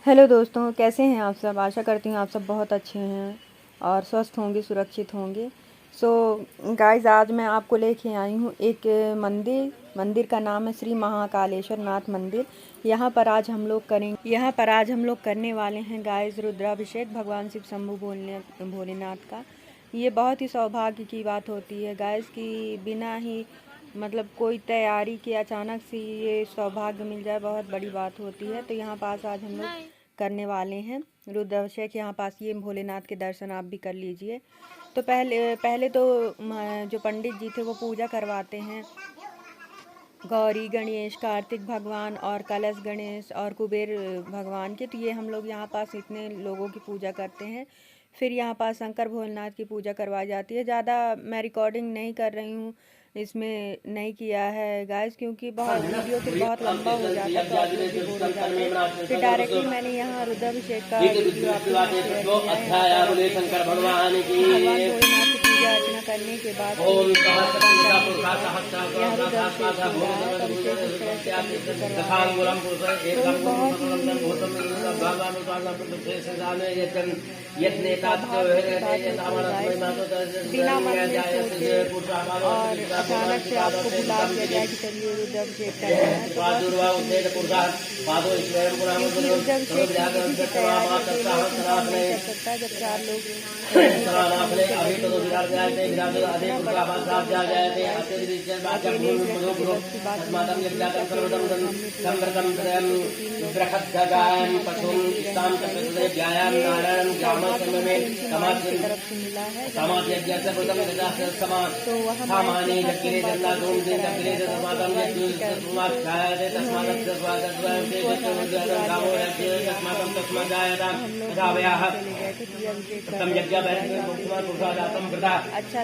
Hello दोस्तों, कैसे हैं आप सब। आशा करती हूँ आप सब बहुत अच्छे हैं और स्वस्थ होंगे, सुरक्षित होंगे। सो गाइस, आज मैं आपको लेके आई हूँ एक मंदिर का नाम है श्री महाकालेश्वर नाथ मंदिर। यहाँ पर आज हम लोग करने वाले हैं गाइस रुद्राभिषेक भगवान शिव शंभु भोलेनाथ का। ये बहुत ही सौभाग्य की बात होती है गाइस कि बिना ही मतलब कोई तैयारी के अचानक से ये सौभाग्य मिल जाए, बहुत बड़ी बात होती है। तो यहाँ पास आज हम लोग करने वाले हैं रुद्राभिषेक। यहाँ पास ये भोलेनाथ के दर्शन आप भी कर लीजिए। तो पहले पहले तो जो पंडित जी थे वो पूजा करवाते हैं गौरी गणेश कार्तिक भगवान और कलश गणेश और कुबेर भगवान के। तो ये हम लोग यहाँ पास इतने लोगों की पूजा करते हैं। फिर यहाँ पास शंकर भोलेनाथ की पूजा करवाई जाती है। ज़्यादा मैं रिकॉर्डिंग नहीं कर रही हूँ, इसमें नहीं किया है गाइस, क्योंकि बहुत वीडियो फिर बहुत लंबा हो जाता है तो आप लोग भी बोर हो जाते हैं। फिर डायरेक्टली मैंने यहाँ रुद्राभिषेक का वीडियो आपके साथ शेयर किया है। भगवान भोलेनाथ की पूजा अर्चना करने के बाद यहाँ रुद्राभिषेक हो रहा है। अभिषेक इस तरह से पंडित जी करवा रहे हैं। तो बहुत ही बिना मन में सोचे और अचानक से आपको बुला दिया जाए कि चलिए रुद्राभिषेक करना है, तो क्योंकि रुद्राभिषेक की तैयारी नहीं कर सकता जब 4 लोग तरफ से मिला है। तो अच्छा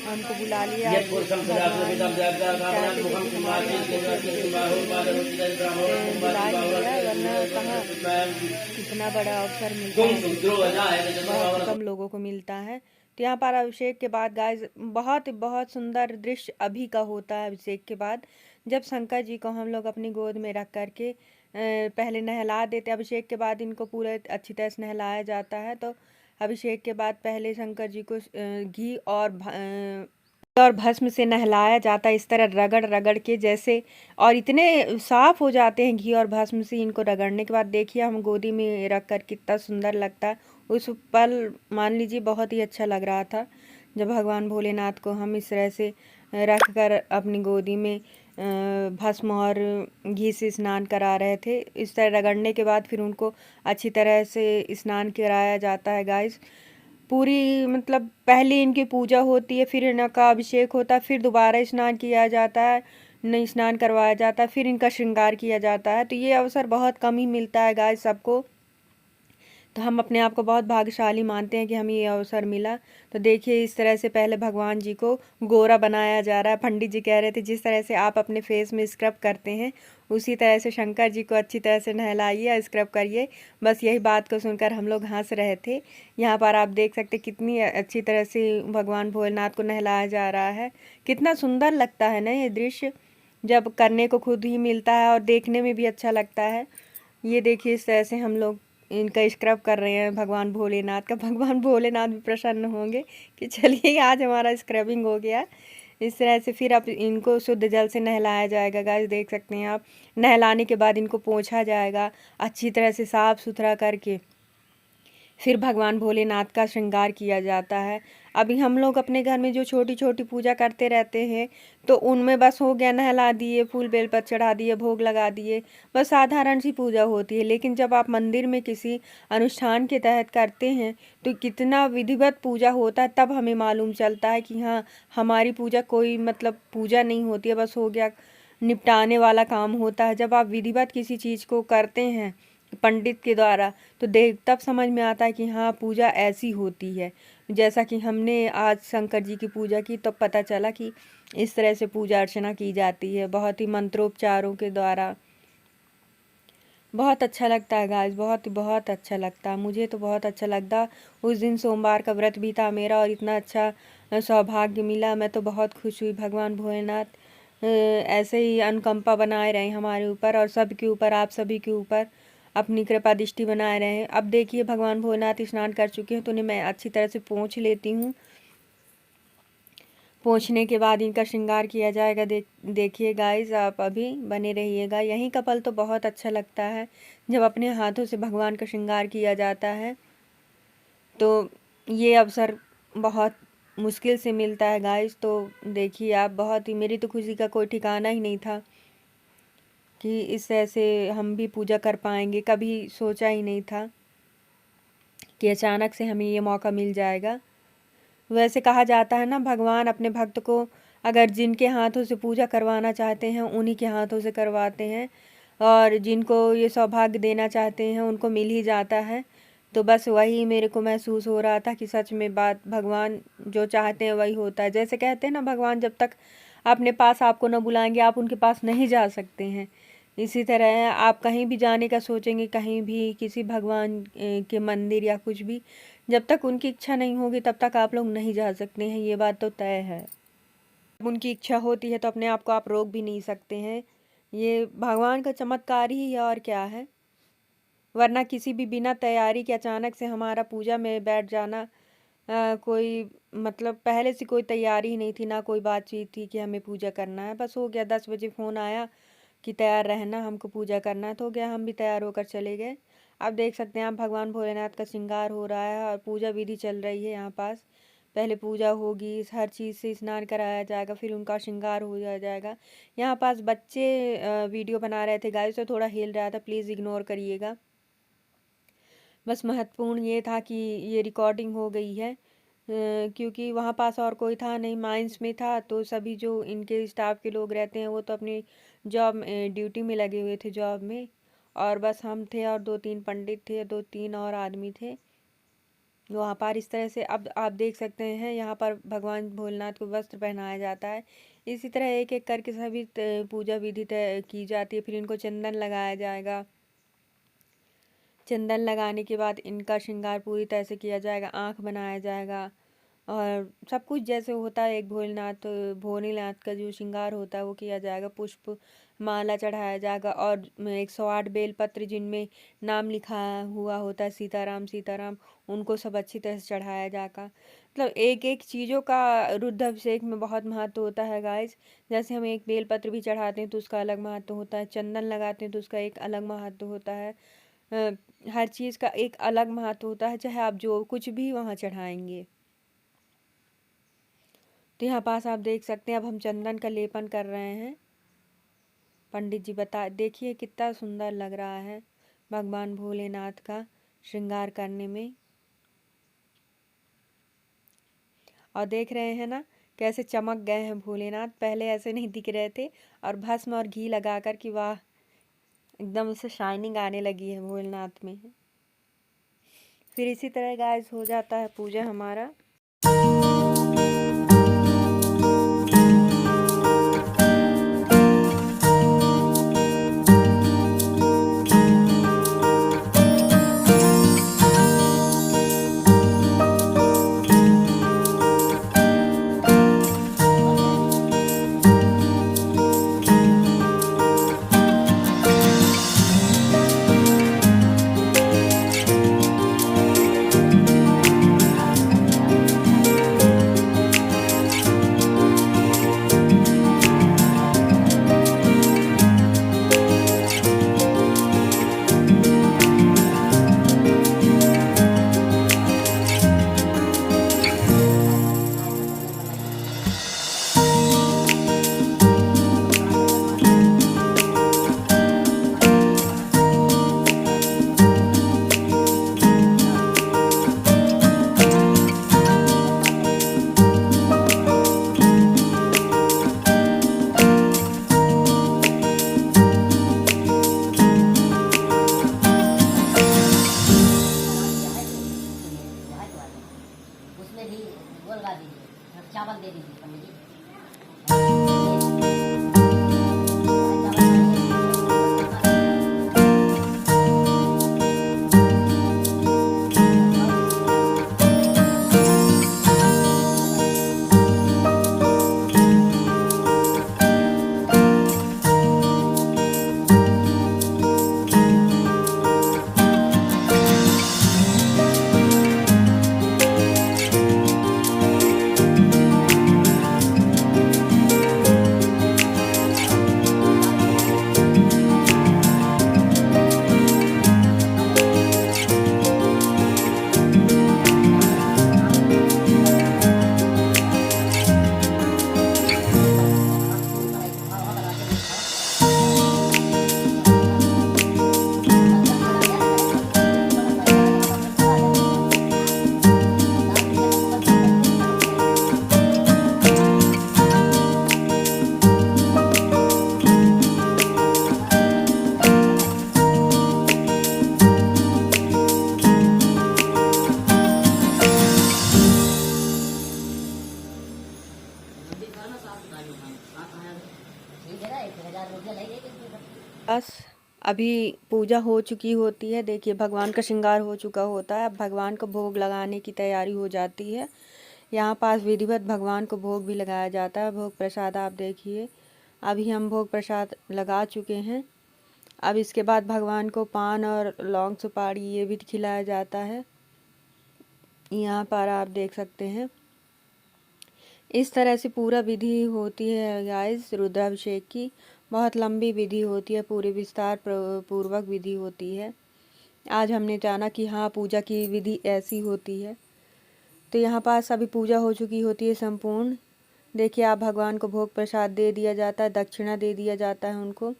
हमको बुला लिया, वरना कहाँ इतना बड़ा अवसर मिलता है, बहुत कम लोगों को मिलता है। तो यहाँ पर अभिषेक के बाद गाइस बहुत सुंदर दृश्य अभी का होता है। अभिषेक के बाद जब शंकर जी को हम लोग अपनी गोद में रख करके पहले नहला देते। अभिषेक के बाद इनको पूरा अच्छी तरह से नहलाया जाता है। तो अभिषेक के बाद पहले शंकर जी को घी और भस्म से नहलाया जाता है, इस तरह रगड़ रगड़ के जैसे, और इतने साफ हो जाते हैं घी और भस्म से। इनको रगड़ने के बाद देखिए हम गोदी में रख कर कितना सुंदर लगता है। उस पल मान लीजिए बहुत ही अच्छा लग रहा था जब भगवान भोलेनाथ को हम इस तरह से रख कर अपनी गोदी में भस्म और घी से स्नान करा रहे थे। इस तरह रगड़ने के बाद फिर उनको अच्छी तरह से स्नान कराया जाता है गाइस। पूरी मतलब पहले इनकी पूजा होती है, फिर इनका अभिषेक होता है, फिर दोबारा स्नान किया जाता है, नई स्नान करवाया जाता है, फिर इनका श्रृंगार किया जाता है। तो ये अवसर बहुत कम ही मिलता है गाइस सबको। तो हम अपने आप को बहुत भाग्यशाली मानते हैं कि हमें ये अवसर मिला। तो देखिए इस तरह से पहले भगवान जी को गोरा बनाया जा रहा है। पंडित जी कह रहे थे जिस तरह से आप अपने फेस में स्क्रब करते हैं उसी तरह से शंकर जी को अच्छी तरह से नहलाइए, स्क्रब करिए। बस यही बात को सुनकर हम लोग हंस रहे थे। यहाँ पर आप देख सकते कितनी अच्छी तरह से भगवान भोलेनाथ को नहलाया जा रहा है। कितना सुंदर लगता है ना ये दृश्य, जब करने को खुद ही मिलता है और देखने में भी अच्छा लगता है। ये देखिए इस तरह से हम लोग इनका स्क्रब कर रहे हैं भगवान भोलेनाथ का। भगवान भोलेनाथ भी प्रसन्न होंगे कि चलिए आज हमारा स्क्रबिंग हो गया। इस तरह से फिर अब इनको शुद्ध जल से नहलाया जाएगा गाइस, देख सकते हैं आप। नहलाने के बाद इनको पोंछा जाएगा अच्छी तरह से साफ़ सुथरा करके। फिर भगवान भोलेनाथ का श्रृंगार किया जाता है। अभी हम लोग अपने घर में जो छोटी छोटी पूजा करते रहते हैं तो उनमें बस हो गया, नहला दिए, फूल बेलपत्र चढ़ा दिए, भोग लगा दिए, बस साधारण सी पूजा होती है। लेकिन जब आप मंदिर में किसी अनुष्ठान के तहत करते हैं तो कितना विधिवत पूजा होता है, तब हमें मालूम चलता है कि हाँ हमारी पूजा कोई मतलब पूजा नहीं होती है, बस हो गया निपटाने वाला काम होता है। जब आप विधिवत किसी चीज़ को करते हैं पंडित के द्वारा तो तब समझ में आता है कि हाँ पूजा ऐसी होती है। जैसा कि हमने आज शंकर जी की पूजा की तो पता चला कि इस तरह से पूजा अर्चना की जाती है, बहुत ही मंत्रोपचारों के द्वारा। बहुत अच्छा लगता है गाइस, बहुत अच्छा लगता है। मुझे तो बहुत अच्छा लगता। उस दिन सोमवार का व्रत भी था मेरा और इतना अच्छा सौभाग्य मिला। मैं तो बहुत खुश हुई। भगवान भोलेनाथ ऐसे ही अनुकंपा बनाए रहें हमारे ऊपर और सबके ऊपर, आप सभी के ऊपर अपनी कृपा दृष्टि बनाए रहें। अब देखिए भगवान भोलेनाथ स्नान कर चुके हैं तो उन्हें मैं अच्छी तरह से पोंछ लेती हूँ। पोंछने के बाद इनका श्रृंगार किया जाएगा। देखिए गाइस, आप अभी बने रहिएगा। यहीं का पल तो बहुत अच्छा लगता है जब अपने हाथों से भगवान का श्रृंगार किया जाता है। तो ये अवसर बहुत मुश्किल से मिलता है गाइस। तो देखिए आप, बहुत ही, मेरी तो खुशी का कोई ठिकाना ही नहीं था कि इस ऐसे हम भी पूजा कर पाएंगे। कभी सोचा ही नहीं था कि अचानक से हमें ये मौका मिल जाएगा। वैसे कहा जाता है ना, भगवान अपने भक्त को अगर जिनके हाथों से पूजा करवाना चाहते हैं उन्हीं के हाथों से करवाते हैं, और जिनको ये सौभाग्य देना चाहते हैं उनको मिल ही जाता है। तो बस वही मेरे को महसूस हो रहा था कि सच में बात, भगवान जो चाहते हैं वही होता है। जैसे कहते हैं ना, भगवान जब तक अपने पास आपको न बुलाएंगे आप उनके पास नहीं जा सकते हैं। इसी तरह आप कहीं भी जाने का सोचेंगे, कहीं भी किसी भगवान के मंदिर या कुछ भी, जब तक उनकी इच्छा नहीं होगी तब तक आप लोग नहीं जा सकते हैं। ये बात तो तय है। जब उनकी इच्छा होती है तो अपने आप को आप रोक भी नहीं सकते हैं। ये भगवान का चमत्कार ही है और क्या है। वरना किसी भी बिना तैयारी के अचानक से हमारा पूजा में बैठ जाना, कोई मतलब पहले से कोई तैयारी ही नहीं थी, ना कोई बातचीत थी कि हमें पूजा करना है। बस हो गया, 10 बजे फ़ोन आया कि तैयार रहना, हमको पूजा करना है, तो हो गया, हम भी तैयार होकर चले गए। अब देख सकते हैं आप, भगवान भोलेनाथ का श्रृंगार हो रहा है और पूजा विधि चल रही है यहाँ पास। पहले पूजा होगी, हर चीज़ से स्नान कराया जाएगा, फिर उनका श्रृंगार हो जाएगा। यहाँ पास बच्चे वीडियो बना रहे थे गाइस, तो थोड़ा हिल रहा था, प्लीज़ इग्नोर करिएगा। बस महत्वपूर्ण ये था कि ये रिकॉर्डिंग हो गई है, क्योंकि वहाँ पास और कोई था नहीं, माइंस में था। तो सभी जो इनके स्टाफ के लोग रहते हैं वो तो अपनी जॉब ड्यूटी में लगे हुए थे, जॉब में, और बस हम थे और 2-3 पंडित थे, 2-3 और आदमी थे वहाँ पर। इस तरह से अब आप देख सकते हैं यहाँ पर भगवान भोलेनाथ को वस्त्र पहनाया जाता है। इसी तरह एक एक करके सभी पूजा विधि तय की जाती है। फिर इनको चंदन लगाया जाएगा। चंदन लगाने के बाद इनका श्रृंगार पूरी तरह से किया जाएगा, आँख बनाया जाएगा और सब कुछ जैसे होता है एक भोलेनाथ का जो श्रृंगार होता है वो किया जाएगा। पुष्प माला चढ़ाया जाएगा और 108 बेलपत्र जिनमें नाम लिखा हुआ होता है सीताराम सीताराम, उनको सब अच्छी तरह से चढ़ाया जाएगा। मतलब एक एक चीज़ों का रुद्राभिषेक में बहुत महत्व होता है गाइस। जैसे हम एक बेलपत्र भी चढ़ाते हैं तो उसका अलग महत्व होता है, चंदन लगाते हैं तो उसका एक अलग महत्व होता है। हर चीज़ का एक अलग महत्व होता है, चाहे आप जो कुछ भी वहाँ चढ़ाएंगे। तो यहाँ पास आप देख सकते हैं अब हम चंदन का लेपन कर रहे हैं। पंडित जी देखिए कितना सुंदर लग रहा है भगवान भोलेनाथ का श्रृंगार करने में। और देख रहे हैं ना कैसे चमक गए हैं भोलेनाथ, पहले ऐसे नहीं दिख रहे थे। और भस्म और घी लगाकर कि वाह, एकदम से शाइनिंग आने लगी है भोलेनाथ में। फिर इसी तरह गाइस हो जाता है पूजा हमारा। बस अभी पूजा हो चुकी होती है। देखिए भगवान का श्रृंगार हो चुका होता है। अब भगवान को भोग लगाने की तैयारी हो जाती है। यहाँ पास विधिवत भगवान को भोग भी लगाया जाता है। भोग प्रसाद आप देखिए, अभी हम भोग प्रसाद लगा चुके हैं। अब इसके बाद भगवान को पान और लौंग सुपारी ये भी खिलाया जाता है। यहाँ पर आप देख सकते हैं इस तरह से पूरा विधि होती है गाइस। रुद्राभिषेक की बहुत लंबी विधि होती है, पूरे विस्तार पूर्वक विधि होती है। आज हमने जाना कि हाँ पूजा की विधि ऐसी होती है। तो यहाँ पास अभी पूजा हो चुकी होती है संपूर्ण। देखिए आप भगवान को भोग प्रसाद दे दिया जाता है, दक्षिणा दे दिया जाता है उनको।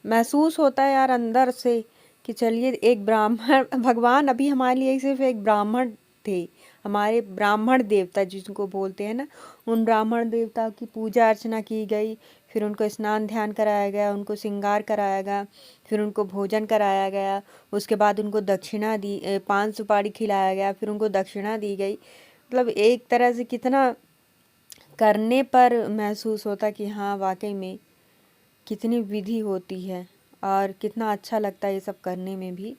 महसूस होता है यार अंदर से कि चलिए एक ब्राह्मण भगवान अभी हमारे लिए सिर्फ एक ब्राह्मण थे। हमारे ब्राह्मण देवता जिनको बोलते हैं ना, उन ब्राह्मण देवता की पूजा अर्चना की गई। फिर उनको स्नान ध्यान कराया गया, उनको श्रृंगार कराया गया, फिर उनको भोजन कराया गया। उसके बाद उनको दक्षिणा दी, पान सुपारी खिलाया गया, फिर उनको दक्षिणा दी गई। मतलब एक तरह से कितना करने पर महसूस होता कि हाँ वाकई में कितनी विधि होती है और कितना अच्छा लगता है ये सब करने में भी,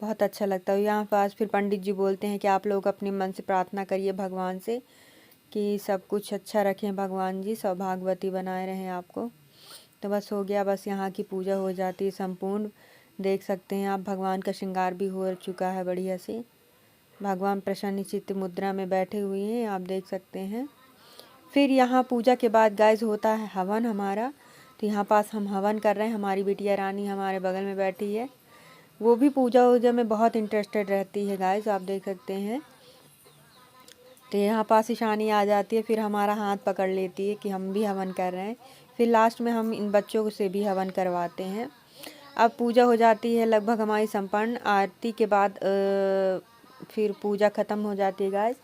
बहुत अच्छा लगता है। यहाँ पास फिर पंडित जी बोलते हैं कि आप लोग अपने मन से प्रार्थना करिए भगवान से कि सब कुछ अच्छा रखें भगवान जी, सौभाग्यवती बनाए रहें आपको। तो बस हो गया, बस यहाँ की पूजा हो जाती है संपूर्ण। देख सकते हैं आप भगवान का श्रृंगार भी हो चुका है बढ़िया से। भगवान प्रसन्न चित्त मुद्रा में बैठे हुए हैं, आप देख सकते हैं। फिर यहाँ पूजा के बाद गाइस होता है हवन हमारा। तो यहाँ पास हम हवन कर रहे हैं। हमारी बिटिया रानी हमारे बगल में बैठी है, वो भी पूजा वूजा में बहुत इंटरेस्टेड रहती है गाइस, आप देख सकते हैं। तो यहाँ पास ईशानी आ जाती है, फिर हमारा हाथ पकड़ लेती है कि हम भी हवन कर रहे हैं। फिर लास्ट में हम इन बच्चों से भी हवन करवाते हैं। अब पूजा हो जाती है लगभग हमारी संपन्न। आरती के बाद फिर पूजा ख़त्म हो जाती है गाइस।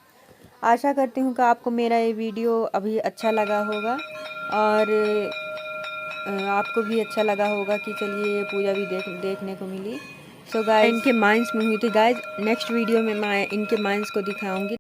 आशा करती हूँ कि आपको मेरा ये वीडियो अभी अच्छा लगा होगा और आपको भी अच्छा लगा होगा कि चलिए ये पूजा भी देखने को मिली। सो गाइस इनके माइंस में हुई थी गाइस। नेक्स्ट वीडियो में मैं इनके माइंस को दिखाऊंगी।